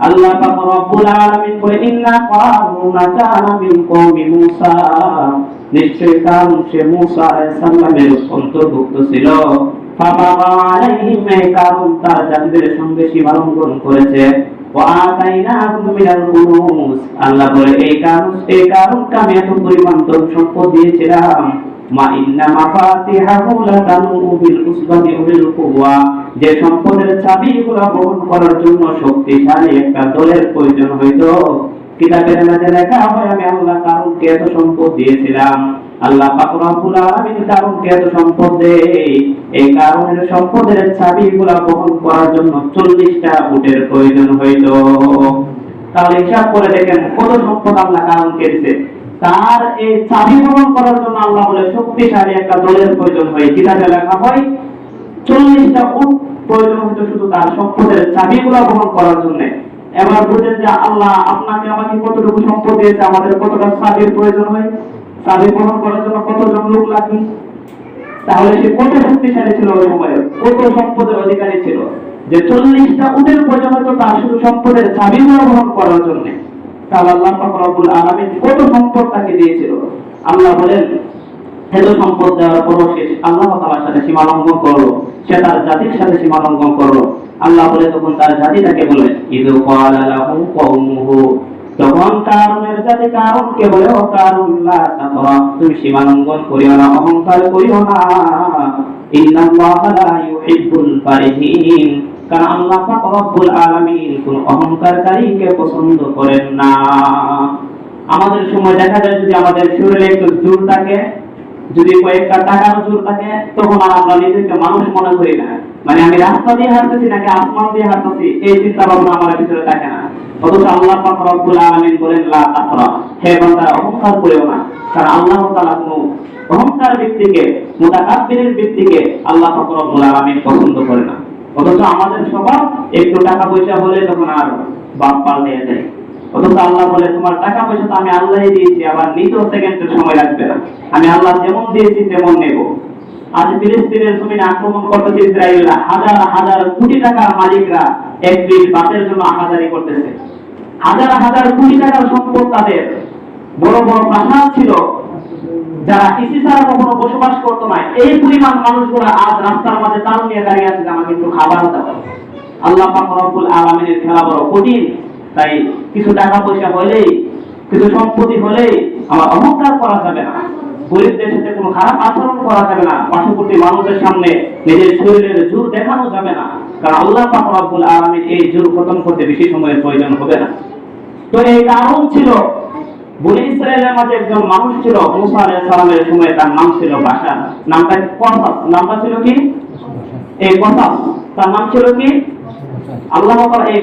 আল্লাহ পাক রব্বুল আলামিন বলে ইন্না কারুনা কানা মিন কওমি মূসা, নিশ্চয় কারুন সে মূসা আলাইহিস সালামের অন্তর্ভুক্ত ছিল। ফাবাগা আলাইহিম, কারুন তার জাতিদের সঙ্গে সীমালঙ্ঘন করেছে। ওয়া আতাইনাহুম মিনাল কুনুজ, আল্লাহ বলে এই কারুনকে আমি এত পরিমাণ ধন সম্পদ দিয়েছিলাম। মা ইন্না মাফাতিহাহু লাতানু বিল উসবাতি উলিল কুওয়া, যে সম্পদের চাবিগুলো বহন করার জন্য শক্তিশালী একটা দলের প্রয়োজন হইতো। কিতাবের মধ্যে লেখা হয় আমি আল্লাহ কারুনকে এত সম্পদ দিয়েছিলাম। আল্লাহ পাক রব্বুল আলামিন কারুনকে এত সম্পদ দেয়, এই কারণের সম্পদের চাবিগুলো বহন করার জন্য 40টা উটের প্রয়োজন হইতো। তাহলে হিসাব করে দেখেন কত সম্পদ আল্লাহ কারুনকে দিয়েছে। তার এই চাবি বহন করার জন্য আল্লাহ বলে শক্তিশালী একটা দলের প্রয়োজন হয়। কিতাবে লেখা হয় 40টা উট প্রয়োজন হতো শুধু তার সম্পদের চাবিগুলো বহন করার জন্য। এবার বুঝেন যে আল্লাহ আপনাকে আমাকে কতটুকু সম্পদ দিয়েছে, আমাদের কতটা চাবির প্রয়োজন হয়, চাবি বহন করার জন্য কতজন লোক লাগে। তাহলে সে কত শক্তিশালী ছিল ওই সময়ে, কত সম্পদের অধিকারী ছিল যে 40টা উটের প্রয়োজন হতো তার শুধু সম্পদের চাবিগুলো বহন করার জন্য। তাহলে আল্লাহ পাক রব্বুল আলামিন কত সম্পদ তাকে দিয়েছিল। আল্লাহ বলেন এত সম্পদ দেওয়ার পরও সে আল্লাহ তাআলার সাথে সীমা লঙ্ঘন করলো, সে তার জাতির সাথে সীমা লঙ্ঘন করলো। আল্লাহ বলে তখন তার জাতি তাকে বলে ইযু ক্বালা লাহু কওমুহু, তখন কারুনের জাতি কারুনকে বলে ও কারুন লা তাকরা, তুমি সীমা লঙ্ঘন করিও না, অহংকার করিও না। ইন্নাল্লাহা লা ইউহিব্বুল ফারিহিন, কারণ আল্লাহ পাক রব্বুল আলামিন কোন অহংকারকারীকে পছন্দ করেন না। আমাদের সময় দেখা যায় যদি আমাদের শরীরে একটু জোর থাকে, যদি কয়েকটা টাকার জোর থাকে, তখন আর আমরা নিজেকে মানুষ মনে করি না। মানে আমি রাস্তা দিয়ে হাঁটতেছি নাকি আসমান দিয়ে হাঁটতেছি এই চিন্তা ভাবনা আমার ভিতরে থাকে না। অথচ আল্লাহ পাক রব্বুল আলামিন বলেন লা তাকরা, হে বান্দা অহংকার করিও না। কারণ আল্লাহ তাআলা কোনো অহংকার ব্যক্তিকে, মুতাকাব্বিরের ব্যক্তিকে আল্লাহ পাক রব্বুল আলামিন পছন্দ করে না। অথচ আমাদের সবার একটু টাকা পয়সা হলে তখন আর বাপ পাল্টে যায়। অথচ আল্লাহ বলে তোমার টাকা পয়সা তো আমি আল্লাহই দিয়েছি, আবার নিতেও সেকেন্ডের সময় লাগবে না, আমি আল্লাহ যেমন দিয়েছি তেমন নেব। আজ ফিলিস্তিনের জমিনে আক্রমণ করতেছে ইসরায়েল, হাজার হাজার কোটি টাকার মালিকরা এক প্লেট ভাতের জন্য আহাজারি করতেছে। হাজার হাজার কোটি টাকার সম্পদ তাদের, বড় বড় প্রাসাদ ছিল, যারা কৃষি ছাড়া কখনো বসবাস করতো না। এই পরিমাণ মানুষগুলো আজ রাস্তার মাঝে তাল নিয়ে দাঁড়িয়ে আছে আমাকে একটু খাবার দাও। আল্লাহ পাক রব্বুল আলামিনের খেলা বড় কঠিন। তাই কিছু টাকা পয়সা হলেই, কিছু সম্পত্তি হলেই আমার অহংকার করা যাবে না, গরিবদের সাথে কোনো খারাপ আচরণ করা যাবে না, পার্শ্ববর্তী মানুষের সামনে নিজের শরীরের জোর দেখানো যাবে না। কারণ আল্লাহ পাক রব্বুল আলামিন এই জোর খতম করতে বেশি সময়ের প্রয়োজন হবে না। তো এই কারণ ছিল বনি ইসরায়েলের মাঝে একজন মানুষ ছিল মূসা আলাইহিস সালামের সময়, তার নাম ছিল বাশার। নামটা কসাস, নামটা ছিল কি এই কসাস, তার নাম ছিল কি আল্লাহ তাআলা এই